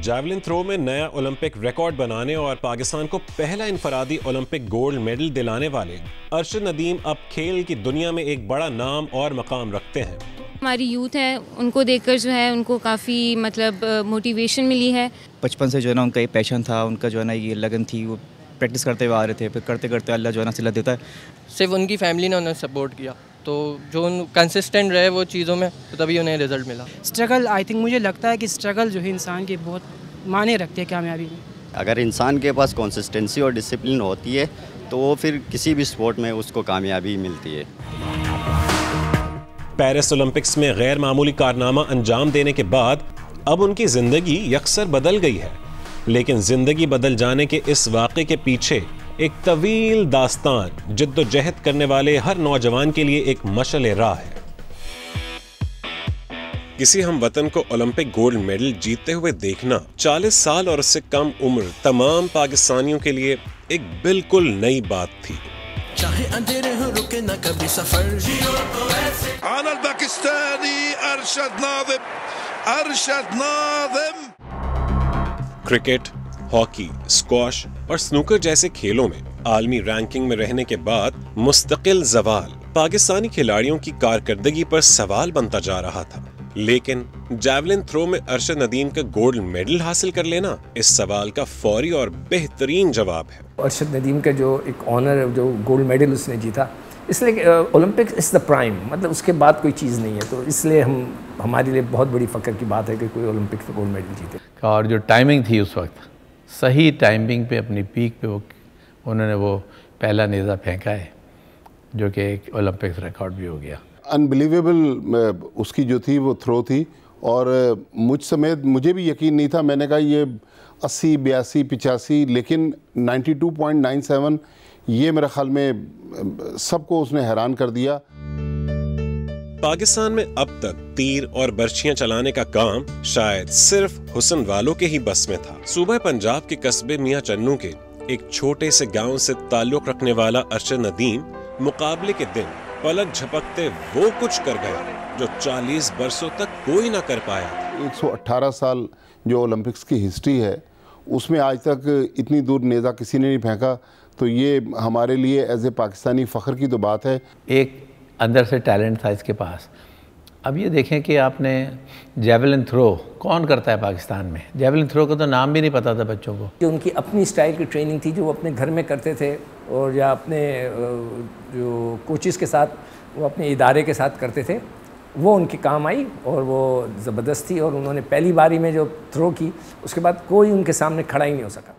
Javelin throw में नया Olympic record बनाने और पाकिस्तान को पहला इनफरादी ओलंपिक गोल्ड मेडल दिलाने वाले अरशद नदीम अब खेल की दुनिया में एक बड़ा नाम और मकाम रखते हैं। हमारी यूथ है, उनको देखकर जो है उनको काफ़ी मोटिवेशन मिली है। बचपन से जो है ना उनका ये पैशन था, उनका जो है ना ये लगन थी, वो प्रैक्टिस करते हुए आ रहे थे, फिर करते करते अल्लाह जो है ना सिला देता है। सिर्फ उनकी फैमिली ने उन्हें सपोर्ट किया, तो जो कंसिस्टेंट रहे वो चीज़ों में, तो तभी उन्हें रिजल्ट मिला। स्ट्रगल, आई थिंक मुझे लगता है कि स्ट्रगल जो है इंसान के बहुत माने रखते हैं कामयाबी में। अगर इंसान के पास कंसिस्टेंसी और डिसिप्लिन होती है तो वो फिर किसी भी स्पोर्ट में उसको कामयाबी मिलती है। पेरिस ओलंपिक्स में गैर मामूली कारनामा अंजाम देने के बाद अब उनकी जिंदगी यकसर बदल गई है, लेकिन जिंदगी बदल जाने के इस वाक़े के पीछे एक तवील दास्तान जिद्दोजहद करने वाले हर नौजवान के लिए एक मशअल राह है। किसी हम वतन को ओलंपिक गोल्ड मेडल जीतते हुए देखना 40 साल और उससे कम उम्र तमाम पाकिस्तानियों के लिए एक बिल्कुल नई बात थी। चाहे अंधेरे हो रुके ना कभी सफर। Pakistani Arshad Nadeem. Cricket, hockey, squash और स्नूकर जैसे खेलों में आलमी रैंकिंग में रहने के बाद मुस्तकिल जवाल पाकिस्तानी खिलाड़ियों की कारकर्दगी पर सवाल बनता जा रहा था, लेकिन जैवलिन थ्रो में अरशद नदीम का गोल्ड मेडल हासिल कर लेना इस सवाल का फौरी और बेहतरीन जवाब है। अरशद नदीम का जो एक ऑनर, जो गोल्ड मेडल उसने जीता, इसलिए ओलंपिक इज़ द प्राइम, मतलब उसके बाद कोई चीज़ नहीं है, तो इसलिए हमारे लिए बहुत बड़ी फ़ख्र की बात है कि कोई ओलंपिक में गोल्ड मेडल जीते। और जो टाइमिंग थी उस वक्त, सही टाइमिंग पे, अपनी पीक पे उन्होंने वो पहला नेज़ा फेंका है, जो कि एक ओलंपिक रिकॉर्ड भी हो गया। अनबिलीवेबल उसकी जो थी वो थ्रो थी, और मुझ समेत मुझे भी यकीन नहीं था। मैंने कहा ये 80, 82, 85, लेकिन 92.97 ये मेरे ख्याल में सबको उसने हैरान कर दिया। पाकिस्तान में अब तक तीर और बर्छियां चलाने का काम शायद सिर्फ हुस्न वालों के ही बस में था। सूबा पंजाब के कस्बे मियां चन्नू के एक छोटे से गांव से ताल्लुक रखने वाला अरशद नदीम मुकाबले के दिन पलक झपकते वो कुछ कर गया जो 40 बरसों तक कोई ना कर पाया। 118 साल जो ओलंपिक्स की हिस्ट्री है उसमें आज तक इतनी दूर नेज़ा किसी ने नहीं फेंका, तो ये हमारे लिए एज ए पाकिस्तानी फ़ख्र की तो बात है। एक अंदर से टैलेंट था इसके पास। अब ये देखें कि आपने जैवलिन थ्रो कौन करता है पाकिस्तान में? जैवलिन थ्रो का तो नाम भी नहीं पता था बच्चों को। जो उनकी अपनी स्टाइल की ट्रेनिंग थी, जो वो अपने घर में करते थे, और या अपने जो कोचिज़ के साथ, वो अपने इदारे के साथ करते थे, वो उनके काम आई और वो ज़बरदस्त थी। और उन्होंने पहली बारी में जो थ्रो की, उसके बाद कोई उनके सामने खड़ा ही नहीं हो सका।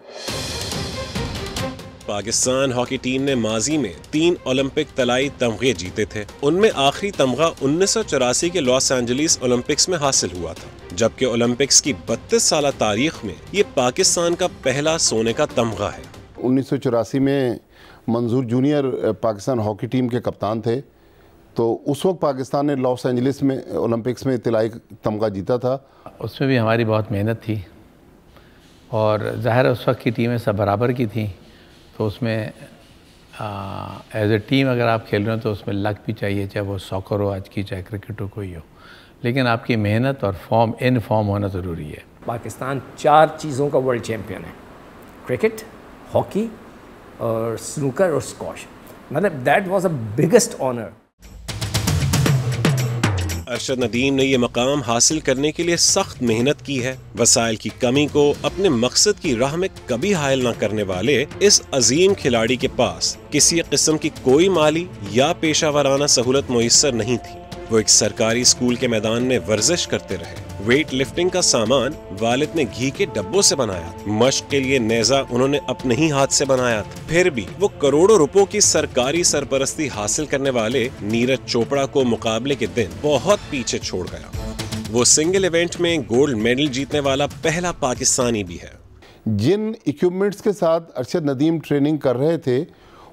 पाकिस्तान हॉकी टीम ने माजी में 3 ओलंपिक तलाई तमगे जीते थे। उनमें आखिरी तमगा 1984 के लॉस एंजलिस ओलंपिक्स में हासिल हुआ था, जबकि ओलंपिक्स की 32 साल तारीख में ये पाकिस्तान का पहला सोने का तमगा है। 1984 में मंजूर जूनियर पाकिस्तान हॉकी टीम के कप्तान थे, तो उस वक्त पाकिस्तान ने लॉस एंजलिस में ओलंपिक्स में तिलाई तमगा जीता था। उसमें भी हमारी बहुत मेहनत थी, और ज़ाहिर है उस वक्त की टीमें सब बराबर की थी, तो उसमें एज ए टीम अगर आप खेल रहे हो तो उसमें लक भी चाहिए, चाहे वो सॉकर हो आज की, चाहे क्रिकेट हो, कोई हो, लेकिन आपकी मेहनत और फॉर्म, इन फॉर्म होना ज़रूरी है। पाकिस्तान 4 चीज़ों का वर्ल्ड चैम्पियन है, क्रिकेट, हॉकी और स्नूकर और स्क्वॉश। मतलब that was a biggest honour. Arshad Nadeem ने ये मकाम हासिल करने के लिए सख्त मेहनत की है। वसाइल की कमी को अपने मकसद की राह में कभी हायल न करने वाले इस अजीम खिलाड़ी के पास किसी किस्म की कोई माली या पेशा वराना सहूलत मुयस्सर नहीं थी। वो एक सरकारी स्कूल के मैदान में वर्जिश करते रहे। वेट लिफ्टिंग का सामान वालिद ने घी के डब्बों से बनाया। मश्क के लिए नेज़ा उन्होंने अपने ही हाथ से बनाया था। फिर भी वो करोड़ों रुपयों की सरकारी सरपरस्ती हासिल करने वाले नीरज चोपड़ा को मुकाबले के दिन बहुत पीछे छोड़ गया। वो सिंगल इवेंट में गोल्ड मेडल जीतने वाला पहला पाकिस्तानी भी है। जिन इक्विपमेंट्स के साथ अरशद नदीम ट्रेनिंग कर रहे थे,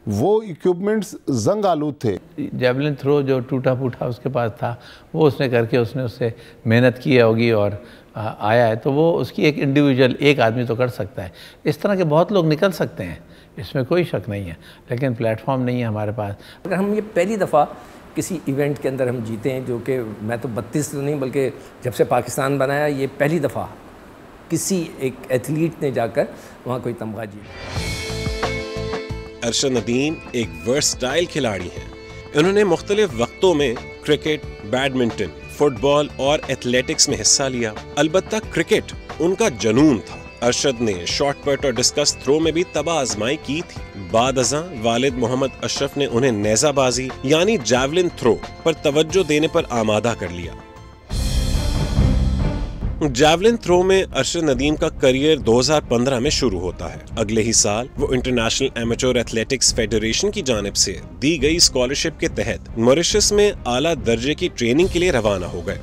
वो इक्विपमेंट्स जंग आलूद थे। जैवलिन थ्रो जो टूटा फूटा उसके पास था, वो उसने करके उसने उससे मेहनत की होगी और आया है, तो वो उसकी एक इंडिविजुअल एक आदमी तो कर सकता है। इस तरह के बहुत लोग निकल सकते हैं, इसमें कोई शक नहीं है, लेकिन प्लेटफॉर्म नहीं है हमारे पास। अगर हम ये पहली दफ़ा किसी इवेंट के अंदर हम जीते हैं, जो कि मैं तो 32 तो नहीं बल्कि जब से पाकिस्तान बनाया ये पहली दफ़ा किसी एक एथलीट ने जाकर वहाँ कोई तमगा जीता। अरशद नदीम एक वर्सटाइल खिलाड़ी हैं। उन्होंने मुख्तलिफ वक्तों में क्रिकेट, बैडमिंटन, फुटबॉल और एथलेटिक्स में हिस्सा लिया। अलबत्ता क्रिकेट उनका जुनून था। अरशद ने शॉट पुट और डिस्कस थ्रो में भी तबाह आजमाई की थी। बाद अज़ां वालिद मोहम्मद अशरफ ने उन्हें नेज़ाबाजी यानी जैवलिन थ्रो पर तवज्जो देने पर आमादा कर लिया। जैवलिन थ्रो में अरशद नदीम का करियर 2015 में शुरू होता है। अगले ही साल वो इंटरनेशनल एमेच्योर एथलेटिक्स फेडरेशन की जानिब से दी गई स्कॉलरशिप के तहत मॉरिशस में आला दर्जे की ट्रेनिंग के लिए रवाना हो गए।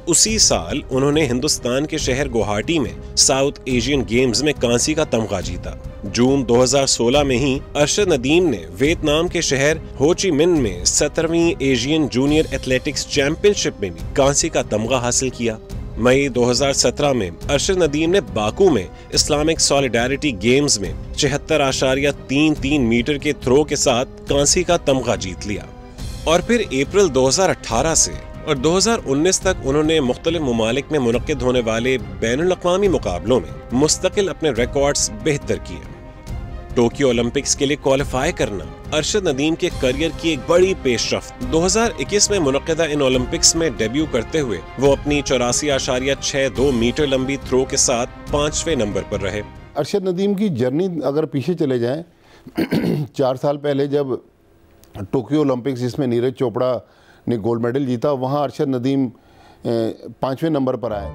उसी साल उन्होंने हिंदुस्तान के शहर गुवाहाटी में साउथ एशियन गेम्स में कांसी का तमगा जीता। जून 2016 में ही अरशद नदीम ने वियतनाम के शहर हो ची मिन्ह में 17वीं एशियन जूनियर एथलेटिक्स चैंपियनशिप में भी कांसी का तमगा हासिल किया। मई 2017 में अरशद नदीम ने बाकू में इस्लामिक सॉलिडारिटी गेम्स में 76.33 मीटर के थ्रो के साथ कांसी का तमगा जीत लिया। और फिर अप्रैल 2018 से और 2019 तक उन्होंने मुख्तलिफ ममालिक में मुनक्किद होने वाले बैनुल अक़वामी मुकाबलों में मुस्तकिल अपने रिकॉर्ड्स बेहतर किए। टोक्यो ओलंपिक्स के लिए क्वालिफाई करना अरशद नदीम के करियर की एक बड़ी पेशरफ्त। 2021 में मुनक्किदा इन ओलंपिक्स में डेब्यू करते हुए वो अपनी 84.62 मीटर लंबी थ्रो के साथ 5वें नंबर पर रहे। अरशद नदीम की जर्नी अगर पीछे चले जाएं 4 साल पहले जब टोक्यो ओलंपिक्स जिसमें नीरज चोपड़ा ने गोल्ड मेडल जीता, वहाँ अरशद नदीम 5वें नंबर पर आए।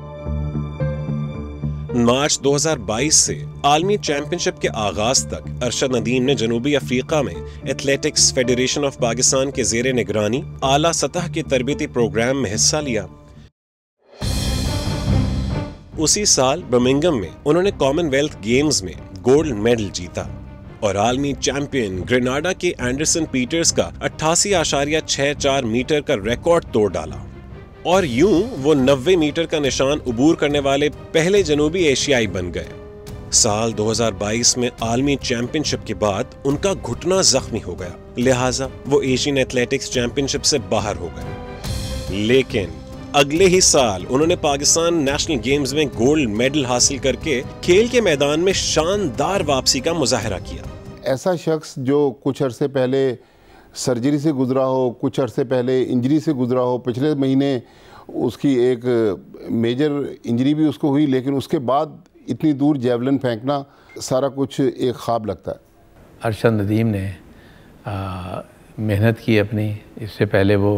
मार्च 2022 से आलमी चैंपियनशिप के आगाज तक अरशद नदीम ने जनूबी अफ्रीका में एथलेटिक्स फेडरेशन ऑफ पाकिस्तान के ज़ेरे निगरानी आला सतह के तरबियती प्रोग्राम में हिस्सा लिया। उसी साल बर्मिंघम में उन्होंने कॉमनवेल्थ गेम्स में गोल्ड मेडल जीता और आलमी चैंपियन ग्रेनाडा के एंडरसन पीटर्स का 88.64 मीटर का रिकॉर्ड तोड़ डाला और यूं वो 90 मीटर का निशान उबूर करने वाले पहले जनूबी एशियाई बन गए। साल 2022 में आलमी चैंपियनशिप के बाद उनका घुटना जख्मी हो गया, लिहाजा वो एशियन एथलेटिक्स चैंपियनशिप से बाहर हो गए। लेकिन अगले ही साल उन्होंने पाकिस्तान नेशनल गेम्स में गोल्ड मेडल हासिल करके खेल के मैदान में शानदार वापसी का मुजाहरा किया। ऐसा शख्स जो कुछ अरसे पहले सर्जरी से गुजरा हो, कुछ अरसे पहले इंजरी से गुजरा हो, पिछले महीने उसकी एक मेजर इंजरी भी उसको हुई, लेकिन उसके बाद इतनी दूर जेवलिन फेंकना सारा कुछ एक ख्वाब लगता है। अरशद नदीम ने मेहनत की अपनी। इससे पहले वो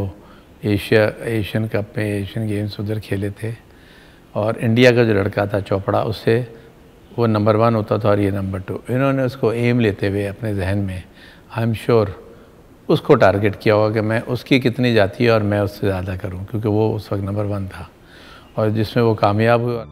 एशियन कप में एशियन गेम्स उधर खेले थे और इंडिया का जो लड़का था चोपड़ा, उससे वो नंबर 1 होता था और ये नंबर 2। इन्होंने उसको एम लेते हुए अपने जहन में आई एम श्योर उसको टारगेट किया होगा कि मैं उसकी कितनी जाती है और मैं उससे ज़्यादा करूं, क्योंकि वो उस वक्त नंबर 1 था और जिसमें वो कामयाब हुआ।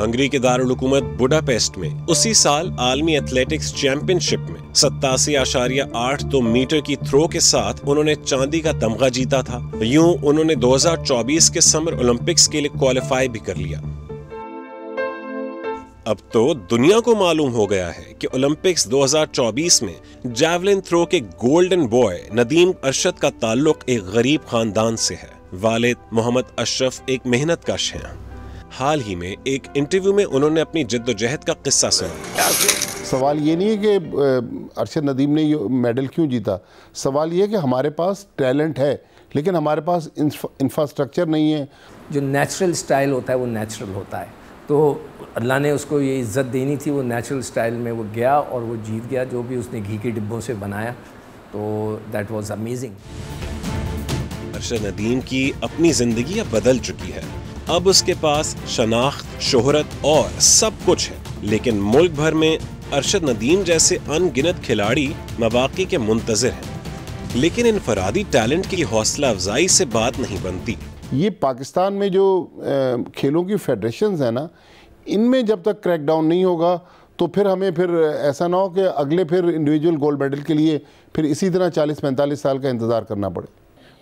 हंगरी के दारुल हुकूमत बुडापेस्ट में उसी साल आलमी एथलेटिक्स चैंपियनशिप में 87.82 मीटर की थ्रो के साथ उन्होंने चांदी का तमगा जीता था। यूं उन्होंने 2024 के समर ओलंपिक्स के लिए क्वालिफाई भी कर लिया। अब तो दुनिया को मालूम हो गया है कि ओलंपिक्स 2024 में जैवलिन थ्रो के गोल्डन बॉय नदीम अरशद का ताल्लुक एक गरीब खानदान से है। वालिद मोहम्मद अशरफ एक मेहनतकश हैं। हाल ही में एक इंटरव्यू में उन्होंने अपनी जिद्दोजहद का किस्सा सुनाया। सवाल ये नहीं है कि अरशद नदीम ने ये मेडल क्यों जीता, सवाल ये है कि हमारे पास टैलेंट है लेकिन हमारे पास इंफ्रास्ट्रक्चर नहीं है। जो नेचुरल स्टाइल होता है वो नेचुरल होता है, तो अल्लाह ने उसको ये इज़्ज़त देनी थी, वो नेचुरल स्टाइल में वो गया और वो जीत गया। जो भी उसने घी के डिब्बों से बनाया, तो that was amazing. Arshad Nadeem की अपनी ज़िंदगी अब बदल चुकी है। अब उसके पास शनाख्त, शोहरत और सब कुछ है, लेकिन मुल्क भर में अरशद नदीम जैसे अनगिनत खिलाड़ी मवाक़ी के मुंतज़िर हैं। लेकिन इनफरादी टैलेंट की हौसला अफजाई से बात नहीं बनती। ये पाकिस्तान में जो खेलों की फेडरेशंस हैं ना, इनमें जब तक क्रैकडाउन नहीं होगा तो फिर हमें फिर ऐसा ना हो कि अगले फिर इंडिविजुअल गोल्ड मेडल के लिए फिर इसी तरह 40-45 साल का इंतज़ार करना पड़े।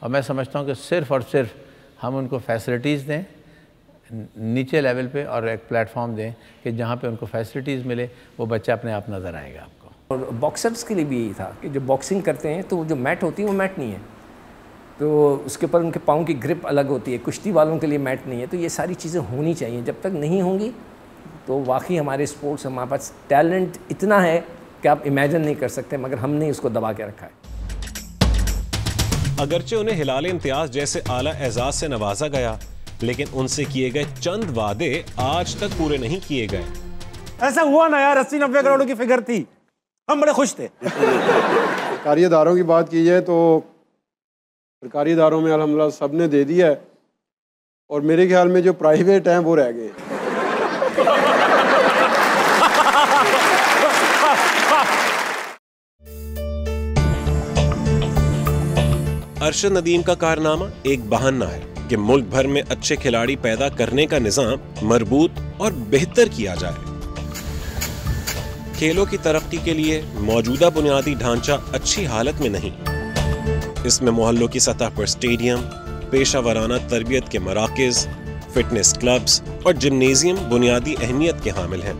और मैं समझता हूँ कि सिर्फ़ और सिर्फ हम उनको फैसिलिटीज़ दें नीचे लेवल पे और एक प्लेटफॉर्म दें कि जहाँ पे उनको फैसिलिटीज़ मिले, वो बच्चा अपने आप नज़र आएगा आपको। और बॉक्सर्स के लिए भी यही था कि जब बॉक्सिंग करते हैं तो जो मैट होती है वो मैट नहीं है, तो उसके ऊपर उनके पाँव की ग्रिप अलग होती है। कुश्ती वालों के लिए मैट नहीं है। तो ये सारी चीज़ें होनी चाहिए, जब तक नहीं होंगी तो वाकई हमारे स्पोर्ट्स, हमारे पास टैलेंट इतना है कि आप इमेजिन नहीं कर सकते, मगर हमने इसको दबा के रखा है। अगरचे उन्हें हिलाल इम्तियाज जैसे आला एजाज से नवाजा गया, लेकिन उनसे किए गए चंद वादे आज तक पूरे नहीं किए गए। ऐसा हुआ ना यार, 80-90 करोड़ की फिगर थी, हम बड़े खुश थे। सरकारी इदारों की बात की जाए तो सरकारी इदारों में अल्हम्दुलिल्लाह सब ने दे दिया है, और मेरे ख्याल में जो प्राइवेट हैं वो रह गए। अरशद नदीम का कारनामा एक बहाना है कि मुल्क भर में अच्छे खिलाड़ी पैदा करने का निजाम मरबूत और बेहतर किया जाए। खेलों की तरक्की के लिए मौजूदा बुनियादी ढांचा अच्छी हालत में नहीं। इसमें मोहल्लों की सतह पर स्टेडियम, पेशा वराना तरबियत के मराकज़, फिटनेस क्लब्स और जिम्नेजियम बुनियादी अहमियत के हामिल हैं।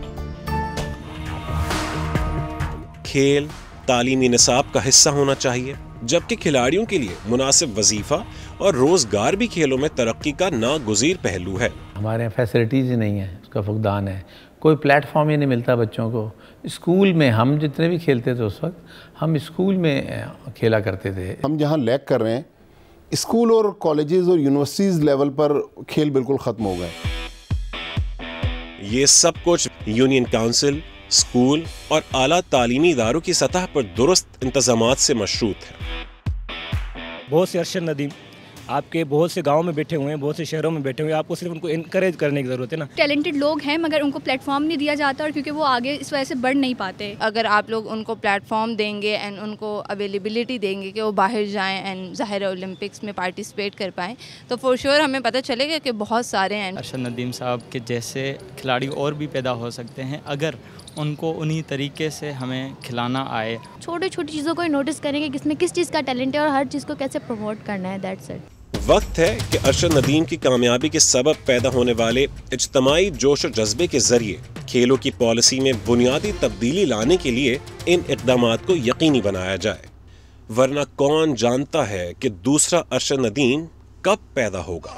खेल तालीमी निसाब का हिस्सा होना चाहिए, जबकि खिलाड़ियों के लिए मुनासिब वजीफा और रोजगार भी खेलों में तरक्की का नागुज़ीर पहलू है। हमारे यहाँ फैसिलिटीज़ ही नहीं है, उसका फुकदान है, कोई प्लेटफॉर्म ही नहीं मिलता बच्चों को। स्कूल में हम जितने भी खेलते थे उस वक्त, हम स्कूल में खेला करते थे। हम जहाँ लैग कर रहे हैं, स्कूल और कॉलेजेस और यूनिवर्सिटीज़ लेवल पर खेल बिल्कुल ख़त्म हो गए। ये सब कुछ यूनियन काउंसिल, स्कूल और आला तालीमी इदारों की सतह पर दुरुस्त इंतजामात से मशरूत है। बहुत से अरशद नदीम आपके बहुत से गांव में बैठे हुए हैं, बहुत से शहरों में बैठे हुए हैं, आपको सिर्फ उनको इनकरेज करने की ज़रूरत है ना। टैलेंटेड लोग हैं मगर उनको प्लेटफॉर्म नहीं दिया जाता, और क्योंकि वो आगे इस वजह से बढ़ नहीं पाते। अगर आप लोग उनको प्लेटफॉर्म देंगे एंड उनको अवेलेबिलिटी देंगे कि वो बाहर जाएं एंड ज़ाहिर ओलंपिक्स में पार्टिसिपेट कर पाएँ, तो फॉर श्योर हमें पता चलेगा कि बहुत सारे हैं। अरशद नदीम साहब के जैसे खिलाड़ी और भी पैदा हो सकते हैं अगर उनको उन्हीं तरीके से हमें खिलाना आए। छोटी छोटी चीज़ों को नोटिस करें कि किसमें किस चीज़ का टैलेंट है और हर चीज़ को कैसे प्रमोट करना है। That's it. वक्त है कि अरशद नदीम की कामयाबी के सबब पैदा होने वाले इज्तमाई जोश और जज्बे के जरिए खेलों की पॉलिसी में बुनियादी तब्दीली लाने के लिए इन इक़दामात को यकीनी बनाया जाए, वरना कौन जानता है कि दूसरा अरशद नदीम कब पैदा होगा।